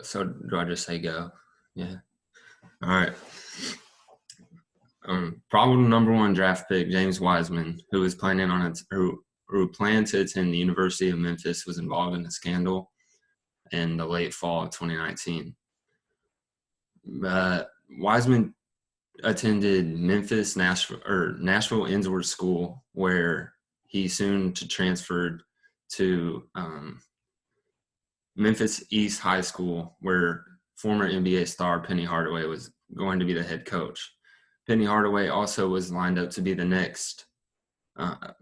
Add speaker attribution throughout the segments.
Speaker 1: So do I just say go? Yeah. All right. Probable number one draft pick James Wiseman, who planned to attend the University of Memphis, was involved in a scandal in the late fall of 2019. Wiseman attended Nashville Innsworth School, where he soon transferred to Memphis East High School, where former NBA star Penny Hardaway was going to be the head coach. Penny Hardaway also was lined up to be the next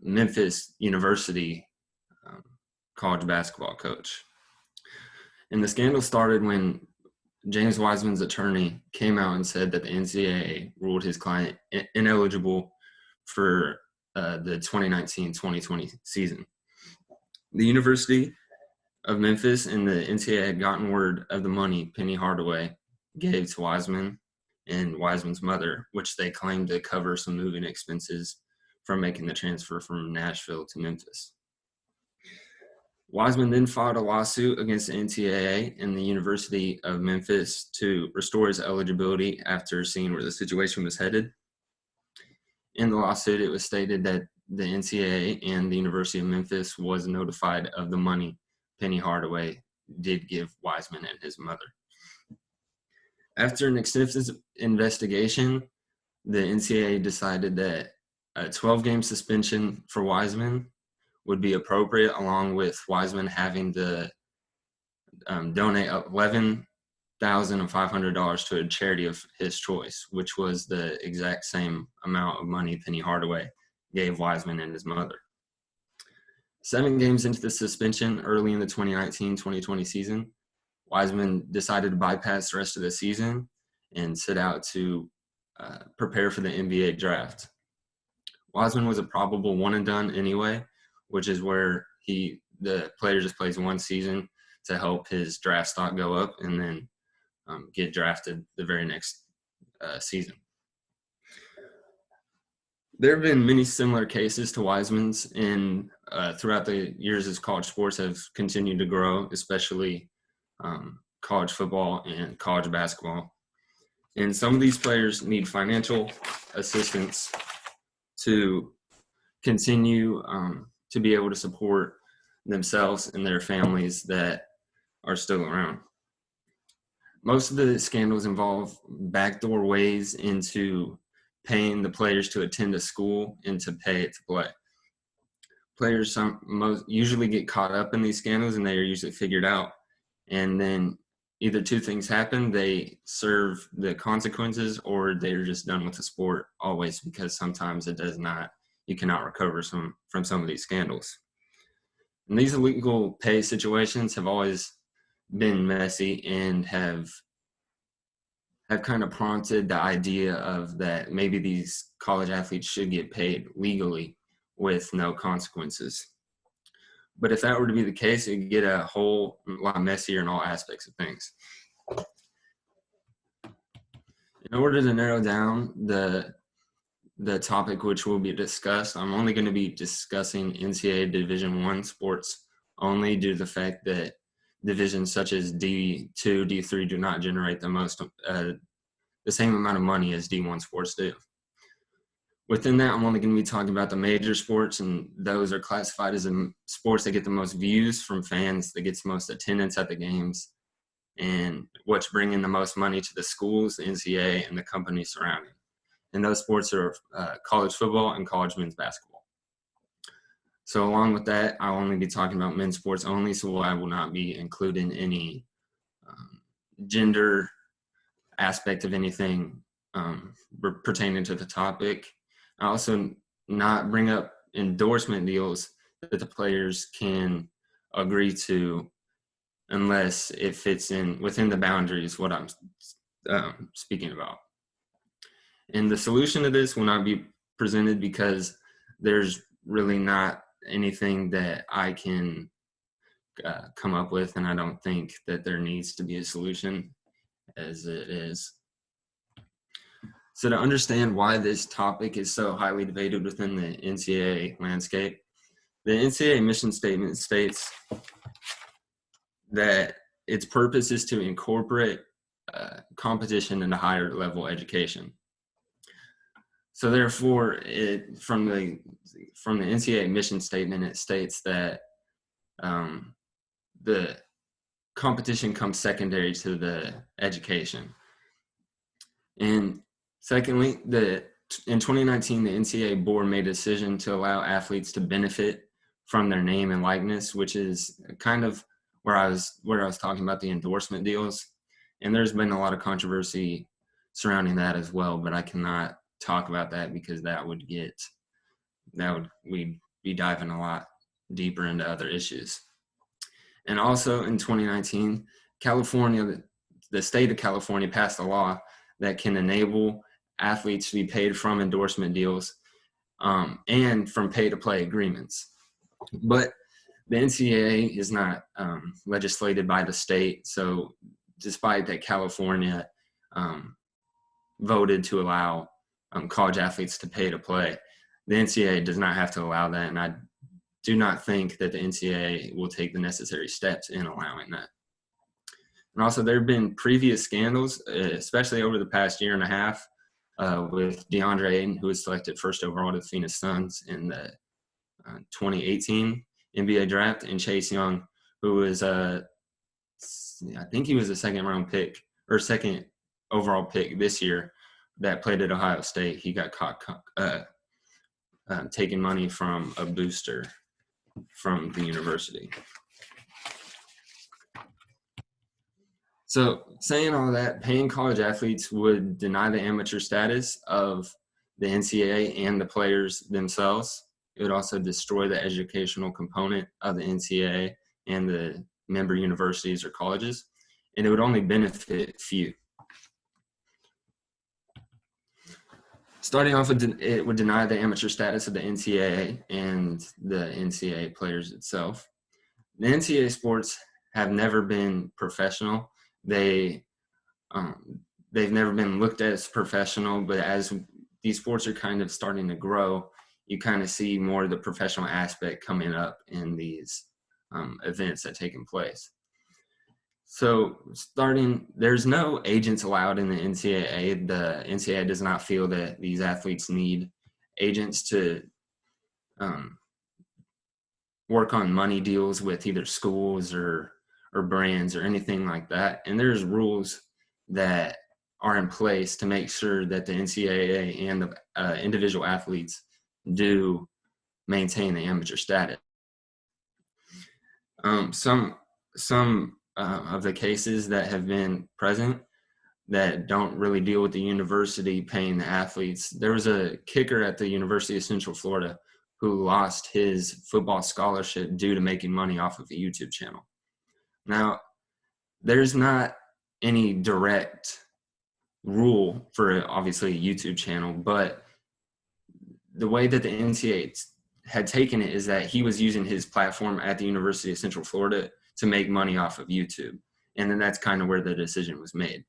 Speaker 1: Memphis University college basketball coach. And the scandal started when James Wiseman's attorney came out and said that the NCAA ruled his client ineligible for the 2019-2020 season. The University of Memphis and the NCAA had gotten word of the money Penny Hardaway gave to Wiseman and Wiseman's mother, which they claimed to cover some moving expenses from making the transfer from Nashville to Memphis. Wiseman then filed a lawsuit against the NCAA and the University of Memphis to restore his eligibility after seeing where the situation was headed. In the lawsuit, it was stated that the NCAA and the University of Memphis was notified of the money Penny Hardaway did give Wiseman and his mother. After an extensive investigation, the NCAA decided that a 12-game suspension for Wiseman would be appropriate, along with Wiseman having to donate $11,500 to a charity of his choice, which was the exact same amount of money Penny Hardaway gave Wiseman and his mother. 7 games into the suspension early in the 2019-2020 season, Wiseman decided to bypass the rest of the season and set out to prepare for the NBA draft. Wiseman was a probable one and done anyway, which is where the player just plays one season to help his draft stock go up and then get drafted the very next season. There have been many similar cases to Wiseman's throughout the years as college sports have continued to grow, especially college football and college basketball. And some of these players need financial assistance to continue to be able to support themselves and their families that are still around. Most of the scandals involve backdoor ways into paying the players to attend a school and to pay it to play. Players usually get caught up in these scandals and they are usually figured out. And then either two things happen: they serve the consequences, or they're just done with the sport always, because sometimes you cannot recover from some of these scandals. And these illegal pay situations have always been messy and have kind of prompted the idea of that maybe these college athletes should get paid legally with no consequences. But if that were to be the case, it would get a whole lot messier in all aspects of things. In order to narrow down the topic which will be discussed, I'm only going to be discussing NCAA Division I sports only, due to the fact that divisions such as D2, D3 do not generate the same amount of money as D1 sports do. Within that, I'm only going to be talking about the major sports, and those are classified as the sports that get the most views from fans, that gets the most attendance at the games, and which bring in the most money to the schools, the NCAA, and the companies surrounding. And those sports are college football and college men's basketball. So along with that, I'll only be talking about men's sports only, so I will not be including any gender aspect of anything pertaining to the topic. I also not bring up endorsement deals that the players can agree to unless it fits in within the boundaries what I'm speaking about. And the solution to this will not be presented because there's really not anything that I can come up with, and I don't think that there needs to be a solution as it is. So to understand why this topic is so highly debated within the NCAA landscape, the NCAA mission statement states that its purpose is to incorporate competition into higher level education. So therefore, from the NCAA mission statement, it states that the competition comes secondary to the education. And secondly, in 2019, the NCAA board made a decision to allow athletes to benefit from their name and likeness, which is kind of where I was talking about the endorsement deals. And there's been a lot of controversy surrounding that as well, but I cannot talk about that because we'd be diving a lot deeper into other issues. And also in 2019, California, the state of California passed a law that can enable athletes to be paid from endorsement deals and from pay-to-play agreements. But the NCAA is not legislated by the state, so despite that California voted to allow college athletes to pay to play, the NCAA does not have to allow that, and I do not think that the NCAA will take the necessary steps in allowing that. And also, there have been previous scandals, especially over the past year and a half, with DeAndre Ayton, who was selected first overall to the Phoenix Suns in the 2018 NBA draft, and Chase Young, who was I think he was a second overall pick this year that played at Ohio State. He got caught taking money from a booster from the university. So saying all that, paying college athletes would deny the amateur status of the NCAA and the players themselves. It would also destroy the educational component of the NCAA and the member universities or colleges, and it would only benefit few. Starting off with, it would deny the amateur status of the NCAA and the NCAA players itself. The NCAA sports have never been professional. They've never been looked at as professional, but as these sports are kind of starting to grow, you kind of see more of the professional aspect coming up in these events that take place. So there's no agents allowed in the NCAA. The NCAA does not feel that these athletes need agents to work on money deals with either schools or brands or anything like that. And there's rules that are in place to make sure that the NCAA and the individual athletes do maintain the amateur status. Some of the cases that have been present that don't really deal with the university paying the athletes. There was a kicker at the University of Central Florida who lost his football scholarship due to making money off of a YouTube channel. Now, there's not any direct rule for obviously a YouTube channel, but the way that the NCAA had taken it is that he was using his platform at the University of Central Florida to make money off of YouTube. And then that's kind of where the decision was made.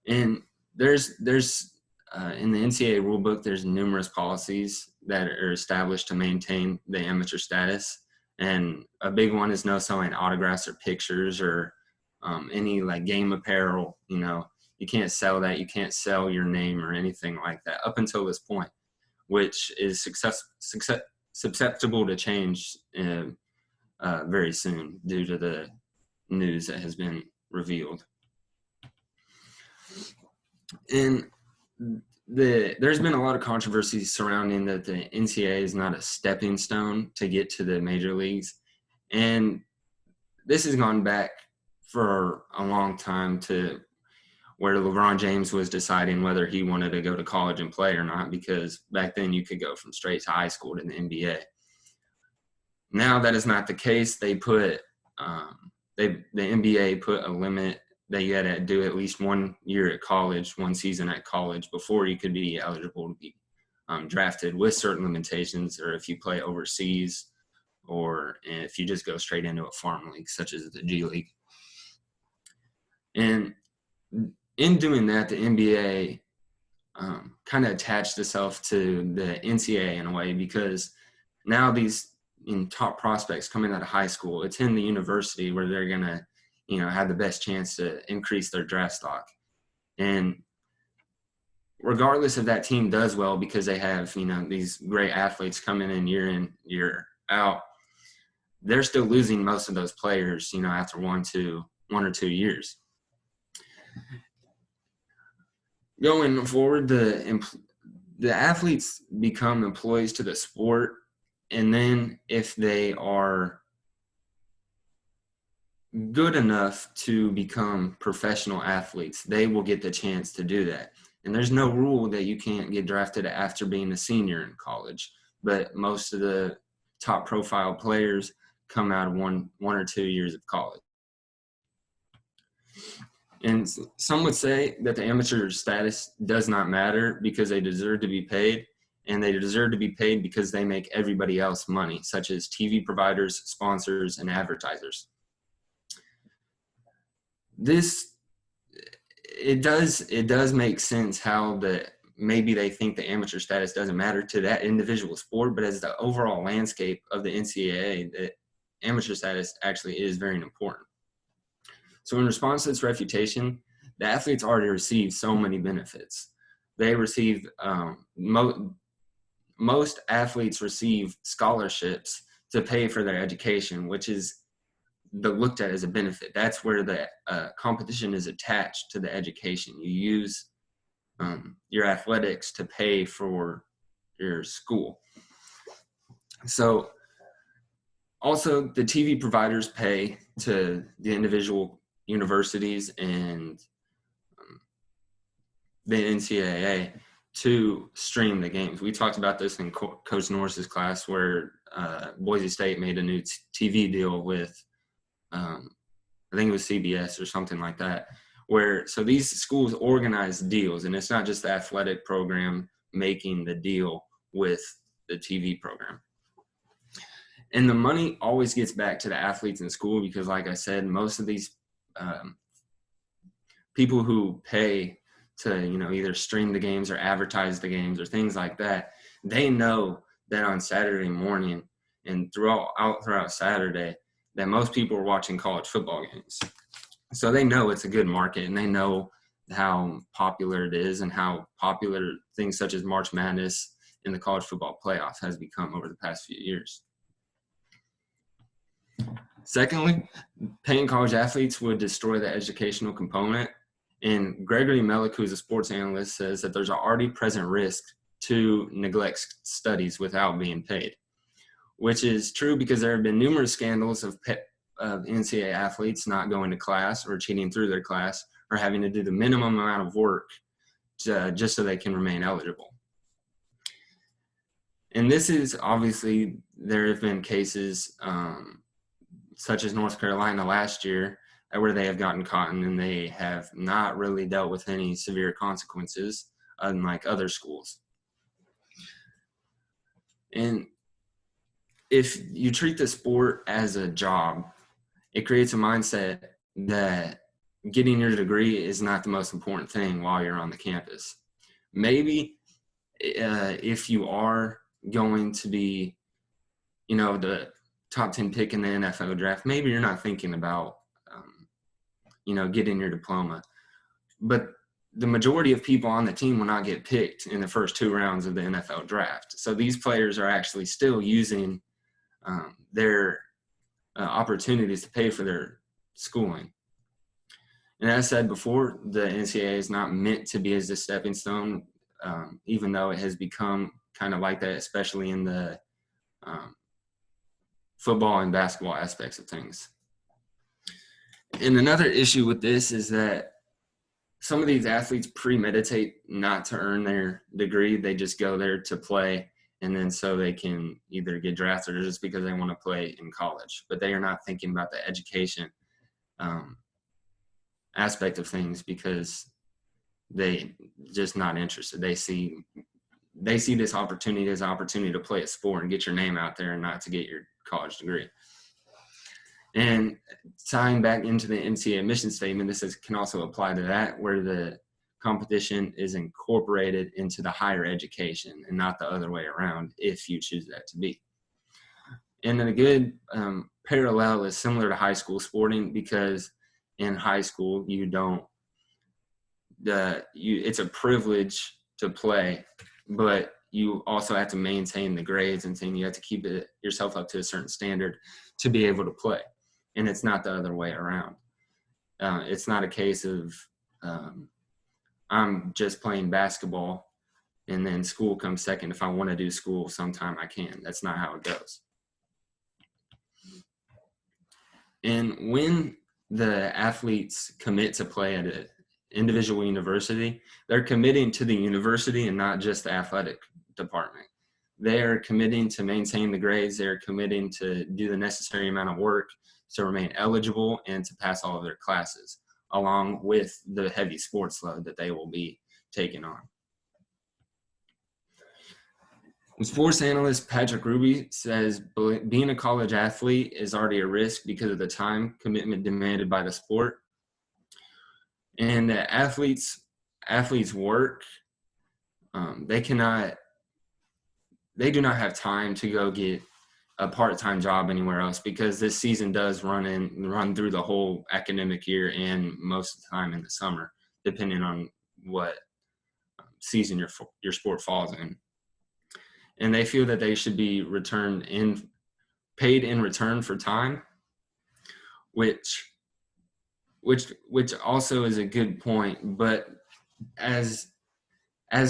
Speaker 1: And there's in the NCAA rulebook, there's numerous policies that are established to maintain the amateur status. And a big one is no selling autographs or pictures or any like game apparel. You know, you can't sell that. You can't sell your name or anything like that up until this point, which is susceptible to change very soon due to the news that has been revealed. And there's been a lot of controversy surrounding that the NCAA is not a stepping stone to get to the major leagues. And this has gone back for a long time to where LeBron James was deciding whether he wanted to go to college and play or not, because back then you could go from straight to high school to the NBA. Now that is not the case. They put the NBA put a limit that you had to do at least 1 year at college, one season at college before you could be eligible to be drafted, with certain limitations, or if you play overseas, or if you just go straight into a farm league such as the G League. And in doing that, the NBA kind of attached itself to the NCAA in a way, because now these top prospects coming out of high school, it's in the university where they're going to, have the best chance to increase their draft stock. And regardless if that team does well because they have, these great athletes coming in, year out, they're still losing most of those players, after 1 or 2 years. Going forward, the athletes become employees to the sport, and then if they are good enough to become professional athletes, they will get the chance to do that. And there's no rule that you can't get drafted after being a senior in college, but most of the top profile players come out of one or 2 years of college. And some would say that the amateur status does not matter because they deserve to be paid, and they deserve to be paid because they make everybody else money, such as TV providers, sponsors, and advertisers. It does make sense how maybe they think the amateur status doesn't matter to that individual sport, but as the overall landscape of the NCAA, the amateur status actually is very important. So in response to its reputation, the athletes already receive so many benefits. They receive most athletes receive scholarships to pay for their education, which is looked at as a benefit. That's where the competition is attached to the education. You use your athletics to pay for your school. So also the TV providers pay to the individual universities and the NCAA to stream the games. We talked about this in Coach Norris's class, where Boise State made a new TV deal with, I think it was CBS or something like that, so these schools organize deals, and it's not just the athletic program making the deal with the TV program. And the money always gets back to the athletes in school because, like I said, most of these people who pay to, either stream the games or advertise the games or things like that, they know that on Saturday morning and throughout Saturday that most people are watching college football games. So they know it's a good market, and they know how popular it is and how popular things such as March Madness and the college football playoff has become over the past few years. Secondly, paying college athletes would destroy the educational component. And Gregory Mellick, who's a sports analyst, says that there's an already present risk to neglect studies without being paid, which is true because there have been numerous scandals of NCAA athletes not going to class or cheating through their class or having to do the minimum amount of work just so they can remain eligible. And this is obviously, there have been cases such as North Carolina last year where they have gotten caught and they have not really dealt with any severe consequences, unlike other schools. And if you treat the sport as a job, it creates a mindset that getting your degree is not the most important thing while you're on the campus. Maybe if you are going to be, the top 10 pick in the NFL draft, maybe you're not thinking about, getting your diploma. But the majority of people on the team will not get picked in the first 2 rounds of the NFL draft. So these players are actually still using their opportunities to pay for their schooling. And as I said before, the NCAA is not meant to be as a stepping stone, even though it has become kind of like that, especially in the football and basketball aspects of things. And another issue with this is that some of these athletes premeditate not to earn their degree. They just go there to play, and then so they can either get drafted or just because they want to play in college. But they are not thinking about the education aspect of things because they just not interested. They see this opportunity as an opportunity to play a sport and get your name out there and not to get your college degree. And tying back into the NCAA mission statement, can also apply to that, where the competition is incorporated into the higher education and not the other way around if you choose that to be. And then a good parallel is similar to high school sporting, because in high school it's a privilege to play, but you also have to maintain the grades and things. You have to keep yourself up to a certain standard to be able to play, and it's not the other way around. It's not a case of I'm just playing basketball and then school comes second. If I want to do school sometime, I can. That's not how it goes. And when the athletes commit to play at an individual university, they're committing to the university and not just the athletic department. They are committing to maintain the grades. They're committing to do the necessary amount of work to remain eligible and to pass all of their classes, along with the heavy sports load that they will be taking on. Sports analyst Patrick Ruby says being a college athlete is already a risk because of the time commitment demanded by the sport. And the athletes work. They do not have time to go get a part-time job anywhere else, because this season does run through the whole academic year and most of the time in the summer, depending on what season your sport falls in. And they feel that they should be paid in return for time, which also is a good point. But as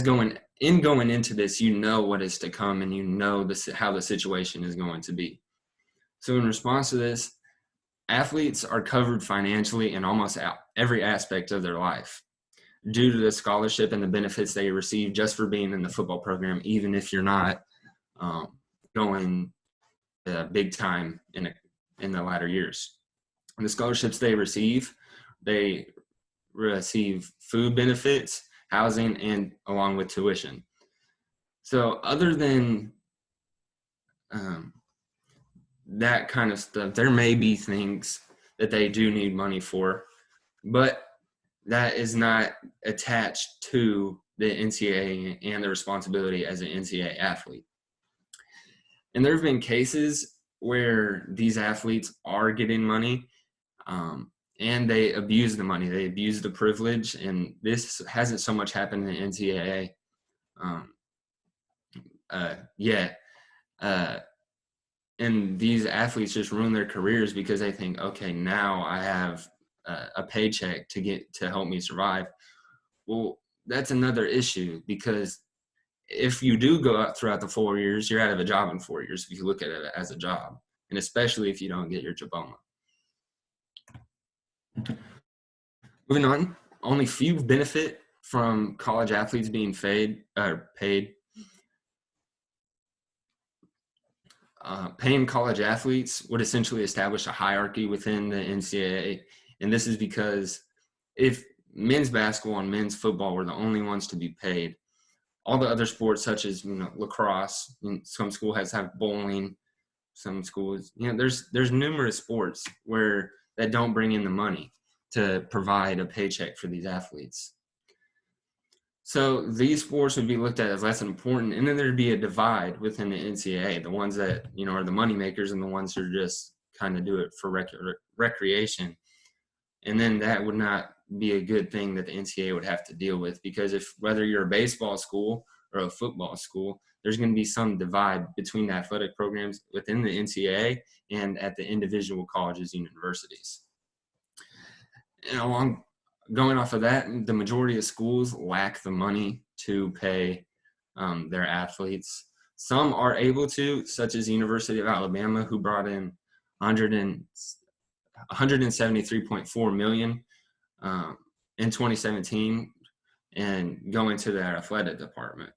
Speaker 1: going into this, you know what is to come, and you know how the situation is going to be. So in response to this, athletes are covered financially in almost every aspect of their life due to the scholarship and the benefits they receive just for being in the football program, even if you're not going big time in the latter years. And the scholarships they receive food benefits, housing, and along with tuition. So other than that kind of stuff, there may be things that they do need money for, but that is not attached to the NCAA and the responsibility as an NCAA athlete. And there have been cases where these athletes are getting money and they abuse the money. They abuse the privilege, and this hasn't so much happened in the NCAA yet. And these athletes just ruin their careers because they think, okay, now I have a paycheck to help me survive. Well, that's another issue, because if you do go out throughout the 4 years, you're out of a job in 4 years if you look at it as a job, and especially if you don't get your diploma. Moving on, only few benefit from college athletes being paid. Paying college athletes would essentially establish a hierarchy within the NCAA, and this is because if men's basketball and men's football were the only ones to be paid, all the other sports such as lacrosse, some schools have bowling, some schools, there's numerous sports that don't bring in the money to provide a paycheck for these athletes. So these sports would be looked at as less important, and then there'd be a divide within the NCAA, the ones that are the money makers and the ones who just kind of do it for recreation. And then that would not be a good thing that the NCAA would have to deal with, because whether you're a baseball school or a football school, there's going to be some divide between the athletic programs within the NCAA and at the individual colleges and universities. And going off of that, the majority of schools lack the money to pay their athletes. Some are able to, such as the University of Alabama, who brought in $173.4 million in 2017 and go into their athletic department.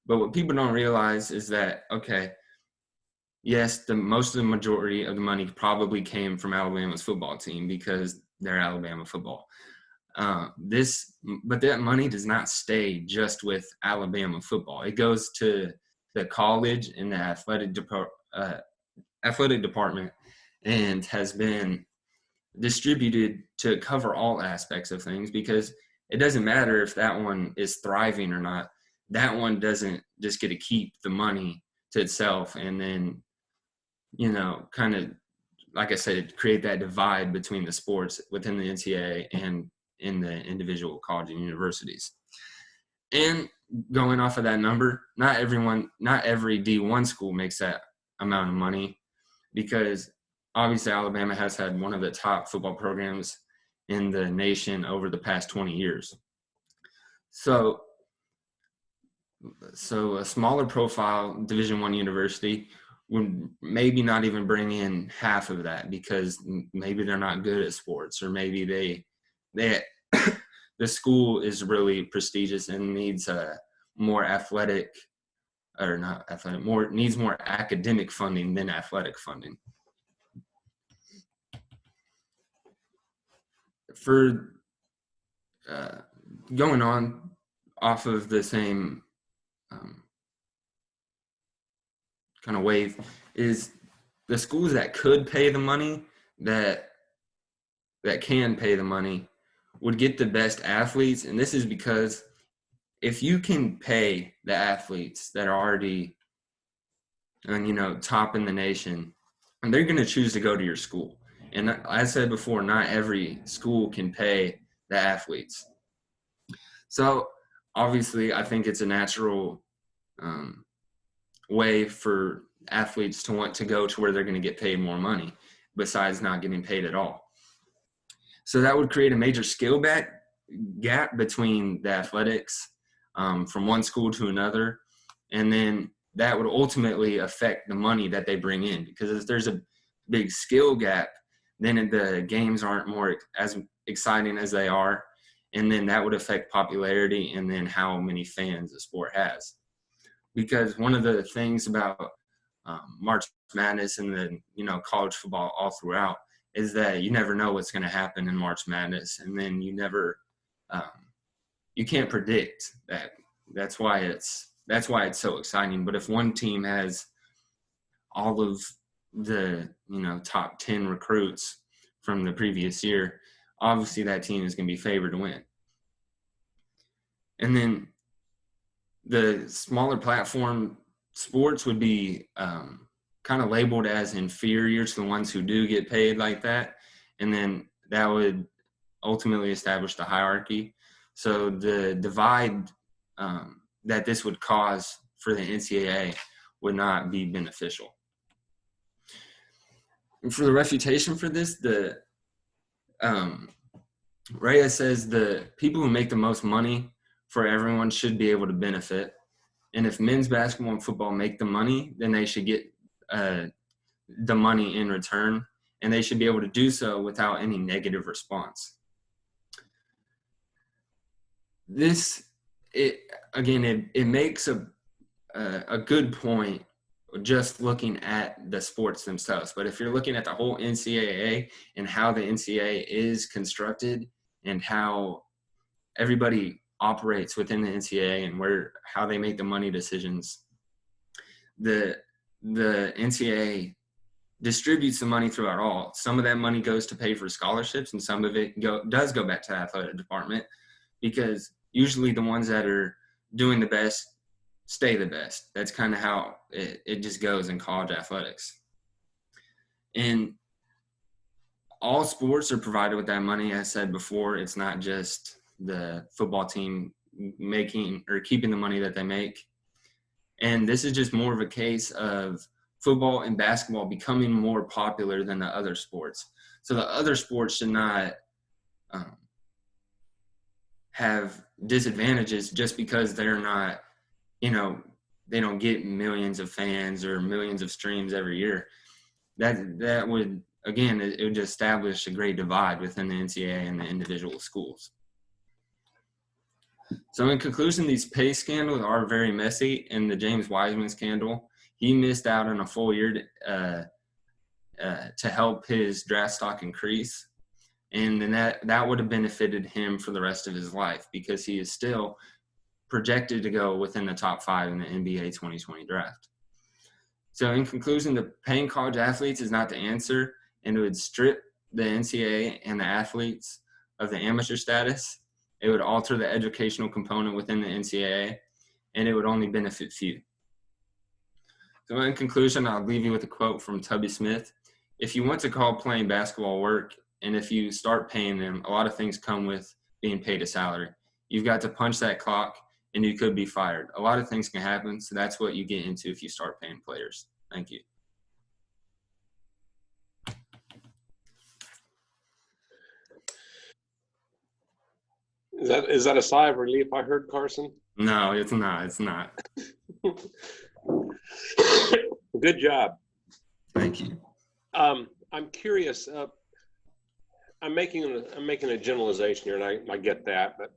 Speaker 1: But what people don't realize is that, okay, yes, the majority of the money probably came from Alabama's football team because they're Alabama football. But that money does not stay just with Alabama football. It goes to the college and the athletic department and has been distributed to cover all aspects of things, because it doesn't matter if that one is thriving or not. That one doesn't just get to keep the money to itself, and then, kind of, like I said, create that divide between the sports within the NCAA and in the individual college and universities. And going off of that number, not every D1 school makes that amount of money, because obviously Alabama has had one of the top football programs in the nation over the past 20 years. So a smaller profile Division I university would maybe not even bring in half of that, because maybe they're not good at sports, or maybe they the school is really prestigious and needs more athletic, or not athletic, needs more academic funding than athletic funding. For going on off of the same kind of wave, is the schools that could pay the money, that can pay the money, would get the best athletes. And this is because if you can pay the athletes that are already, top in the nation, and they're going to choose to go to your school. And as I said before, not every school can pay the athletes. So obviously, I think it's a natural way for athletes to want to go to where they're going to get paid more money, besides not getting paid at all. So that would create a major skill gap between the athletics from one school to another. And then that would ultimately affect the money that they bring in, because if there's a big skill gap, then the games aren't as exciting as they are. And then that would affect popularity, and then how many fans the sport has. Because one of the things about March Madness and the college football all throughout is that you never know what's going to happen in March Madness, and then you can't predict that. That's why it's so exciting. But if one team has all of the top 10 recruits from the previous year, obviously that team is going to be favored to win. And then the smaller platform sports would be kind of labeled as inferior to the ones who do get paid like that. And then that would ultimately establish the hierarchy. So the divide that this would cause for the NCAA would not be beneficial. And for the refutation for this, Rhea says the people who make the most money for everyone should be able to benefit. And if men's basketball and football make the money, then they should get the money in return, and they should be able to do so without any negative response. It makes a good point just looking at the sports themselves. But if you're looking at the whole NCAA and how the NCAA is constructed and how everybody operates within the NCAA and how they make the money decisions, the NCAA distributes the money throughout all. Some of that money goes to pay for scholarships, and some of it does go back to the athletic department, because usually the ones that are doing the best stay the best. That's kind of how it just goes in college athletics. And all sports are provided with that money. As I said before, it's not just the football team making or keeping the money that they make. And this is just more of a case of football and basketball becoming more popular than the other sports. So the other sports should not have disadvantages just because they're not, they don't get millions of fans or millions of streams every year. That would, again, it would establish a great divide within the NCAA and the individual schools. So in conclusion, these pay scandals are very messy. And the James Wiseman scandal, he missed out on a full year to help his draft stock increase. And then that would have benefited him for the rest of his life, because he is still projected to go within the top 5 in the NBA 2020 draft. So in conclusion, the paying college athletes is not the answer, and it would strip the NCAA and the athletes of the amateur status. It would alter the educational component within the NCAA, and it would only benefit few. So in conclusion, I'll leave you with a quote from Tubby Smith. If you want to call playing basketball work, and if you start paying them, a lot of things come with being paid a salary. You've got to punch that clock, and you could be fired. A lot of things can happen, so that's what you get into if you start paying players. Thank you.
Speaker 2: Is that a sigh of relief I heard, Karson?
Speaker 1: No, it's not. It's not.
Speaker 2: Good job.
Speaker 1: Thank you.
Speaker 2: I'm curious. I'm making a generalization here, and I get that, but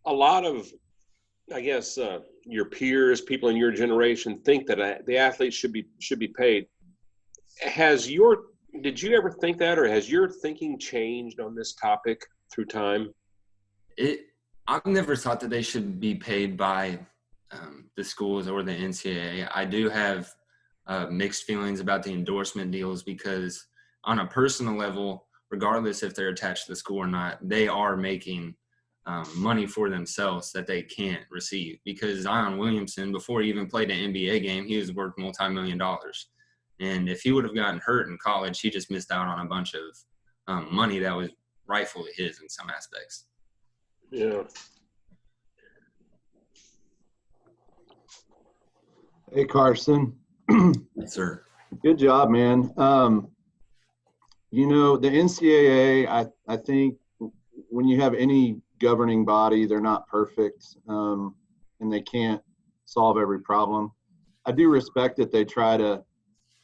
Speaker 2: a lot of, I guess, your peers, people in your generation, think that the athletes should be paid. Did you ever think that, or has your thinking changed on this topic through time?
Speaker 1: I've never thought that they should be paid by the schools or the NCAA. I do have mixed feelings about the endorsement deals because on a personal level, regardless if they're attached to the school or not, they are making money for themselves that they can't receive. Because Zion Williamson, before he even played an NBA game, he was worth multi-million dollars. And if he would have gotten hurt in college, he just missed out on a bunch of money that was rightfully his in some aspects.
Speaker 2: Yeah.
Speaker 3: Hey, Karson.
Speaker 1: Yes, sir.
Speaker 3: Good job, man. The NCAA, I think when you have any governing body, they're not perfect, and they can't solve every problem. I do respect that they try to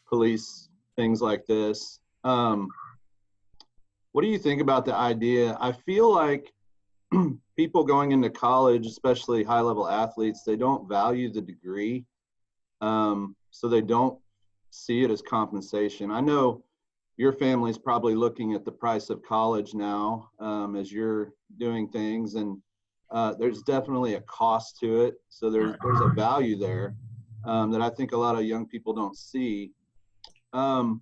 Speaker 3: police things like this. What do you think about the idea? I feel like people going into college, especially high-level athletes, they don't value the degree, so they don't see it as compensation. I know your family's probably looking at the price of college now as you're doing things, and there's definitely a cost to it. So there's a value there that I think a lot of young people don't see. I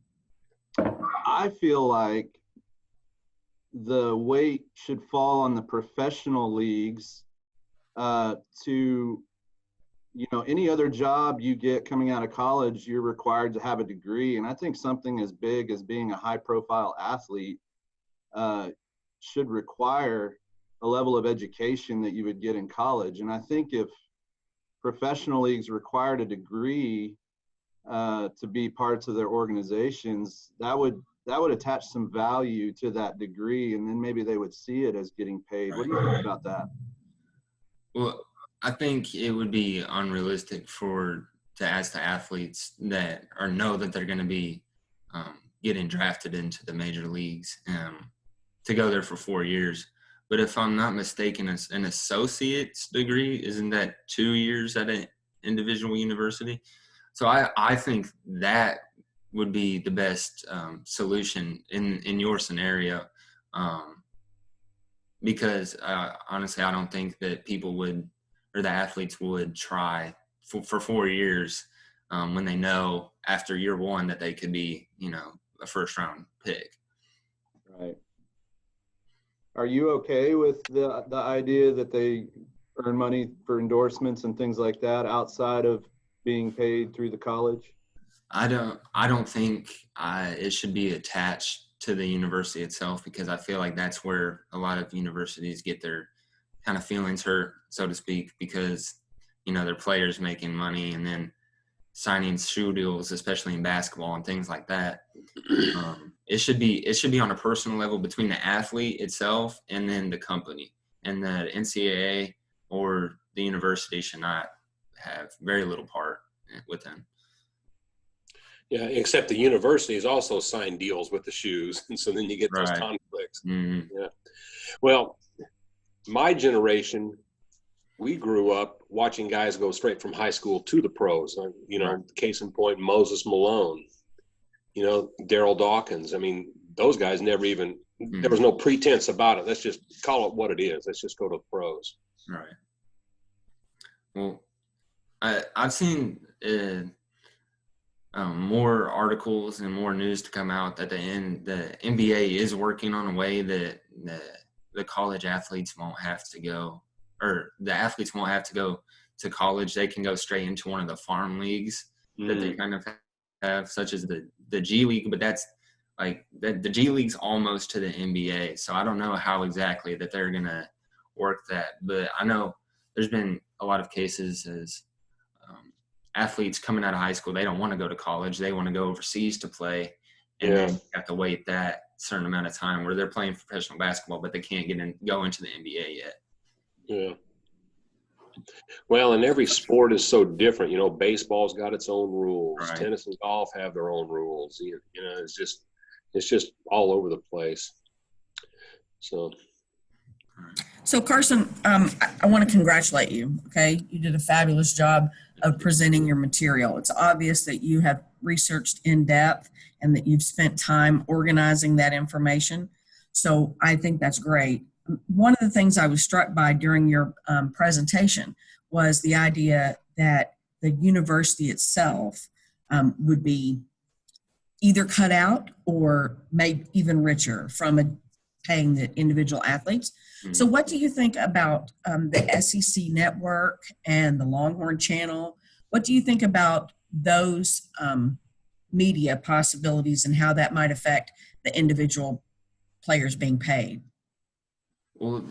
Speaker 3: feel like the weight should fall on the professional leagues to, any other job you get coming out of college, you're required to have a degree. And I think something as big as being a high profile athlete should require a level of education that you would get in college. And I think if professional leagues required a degree to be parts of their organizations, that would attach some value to that degree, and then maybe they would see it as getting paid. What do you think about that?
Speaker 1: Well, I think it would be unrealistic to ask the athletes that or know that they're going to be getting drafted into the major leagues to go there for 4 years. But if I'm not mistaken, an associate's degree, isn't that 2 years at an individual university? So I think that would be the best solution in your scenario, because honestly, I don't think that people would or the athletes would try for 4 years when they know after year one that they could be, a first round pick.
Speaker 3: Right. Are you okay with the idea that they earn money for endorsements and things like that outside of being paid through the college?
Speaker 1: I don't think it should be attached to the university itself, because I feel like that's where a lot of universities get their kind of feelings hurt, so to speak, because, their players making money and then signing shoe deals, especially in basketball and things like that. It should be on a personal level between the athlete itself and then the company, and the NCAA or the university should not have very little part within.
Speaker 2: Yeah, except the universities also sign deals with the shoes, and so then you get those conflicts.
Speaker 1: Mm-hmm.
Speaker 2: Yeah. Well, my generation, we grew up watching guys go straight from high school to the pros. Case in point, Moses Malone, Daryl Dawkins. I mean, those guys never even, there was no pretense about it. Let's just call it what it is. Let's just go to the pros.
Speaker 1: Right. Well, I've seen more articles and more news to come out that the NBA is working on a way that the college athletes won't have to go, or the athletes won't have to go to college. They can go straight into one of the farm leagues that they kind of have, such as the G League, but that's like the G League's almost to the NBA. So I don't know how exactly that they're going to work that, but I know there's been a lot of cases as athletes coming out of high school, they don't want to go to college. They want to go overseas to play, and then you have to wait that certain amount of time where they're playing professional basketball, but they can't go into the NBA yet.
Speaker 2: Yeah. Well, and every sport is so different. You know, baseball's got its own rules.
Speaker 1: Right.
Speaker 2: Tennis and golf have their own rules. You know, it's just all over the place.
Speaker 4: So Karson, I want to congratulate you. Okay, you did a fabulous job of presenting your material. It's obvious that you have researched in depth and that you've spent time organizing that information. So I think that's great. One of the things I was struck by during your presentation was the idea that the university itself would be either cut out or made even richer from paying the individual athletes. So what do you think about the SEC network and the Longhorn channel? What do you think about those media possibilities and how that might affect the individual players being paid?
Speaker 1: Well,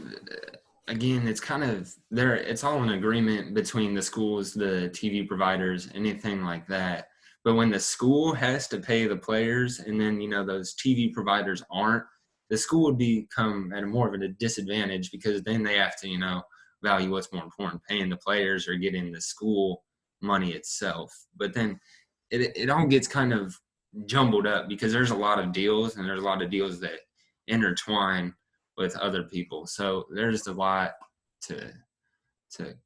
Speaker 1: again, it's kind of there. It's all an agreement between the schools, the TV providers, anything like that. But when the school has to pay the players and then, those TV providers aren't, the school would become at more of a disadvantage because then they have to, value what's more important, paying the players or getting the school money itself. But then it all gets kind of jumbled up because there's a lot of deals and there's a lot of deals that intertwine with other people. So there's a lot to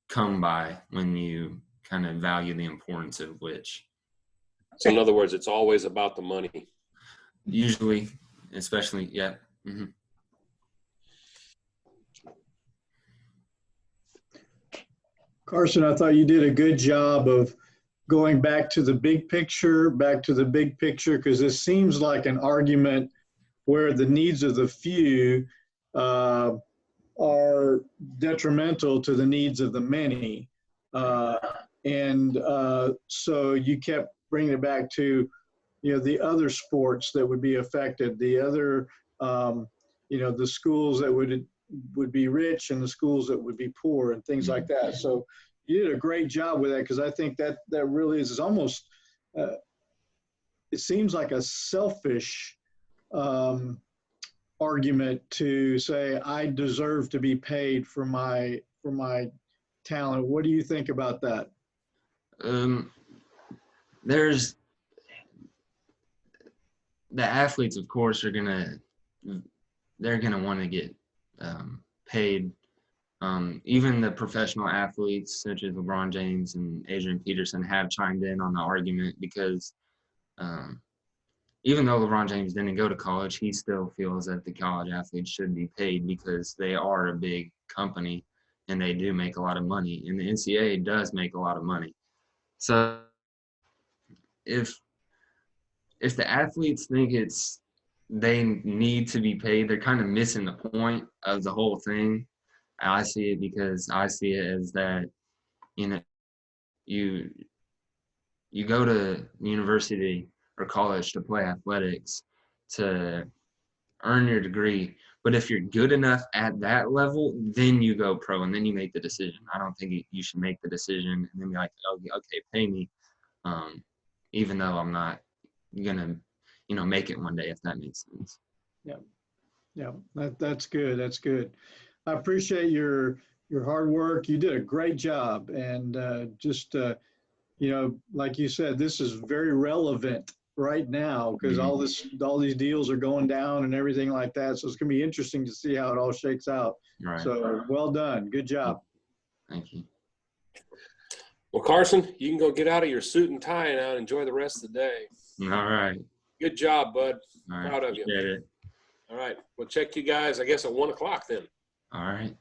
Speaker 1: come by when you kind of value the importance of which.
Speaker 2: So in other words, it's always about the money.
Speaker 1: Usually, especially, yeah. Mm-hmm.
Speaker 5: Karson, I thought you did a good job of going back to the big picture, because this seems like an argument where the needs of the few are detrimental to the needs of the many. So you kept bringing it back to, the other sports that would be affected, the other, the schools that would be rich and the schools that would be poor and things like that. So you did a great job with that, because I think that really is almost, it seems like a selfish argument to say, I deserve to be paid for my talent. What do you think about that?
Speaker 1: There's the athletes, of course, they're gonna want to get paid. Even the professional athletes such as LeBron James and Adrian Peterson have chimed in on the argument because even though LeBron James didn't go to college, he still feels that the college athletes should be paid because they are a big company and they do make a lot of money, and the NCAA does make a lot of money. So if the athletes think they need to be paid, they're kind of missing the point of the whole thing. I see it because I see it as that, you go to university or college to play athletics to earn your degree. But if you're good enough at that level, then you go pro and then you make the decision. I don't think you should make the decision and then be like, oh, okay, pay me, even though I'm not gonna, make it one day, if that makes sense.
Speaker 5: Yeah, that's good. That's good. I appreciate your hard work. You did a great job, and like you said, this is very relevant right now because all these deals are going down and everything like that. So it's gonna be interesting to see how it all shakes out.
Speaker 1: Right.
Speaker 5: So well done. Good job.
Speaker 1: Thank you.
Speaker 2: Well, Karson, you can go get out of your suit and tie and out enjoy the rest of the day.
Speaker 1: All right.
Speaker 2: Good job, bud.
Speaker 1: All right.
Speaker 2: Proud of you.
Speaker 1: Appreciate it.
Speaker 2: All right. We'll check you guys, I guess, at 1 o'clock then.
Speaker 1: All right.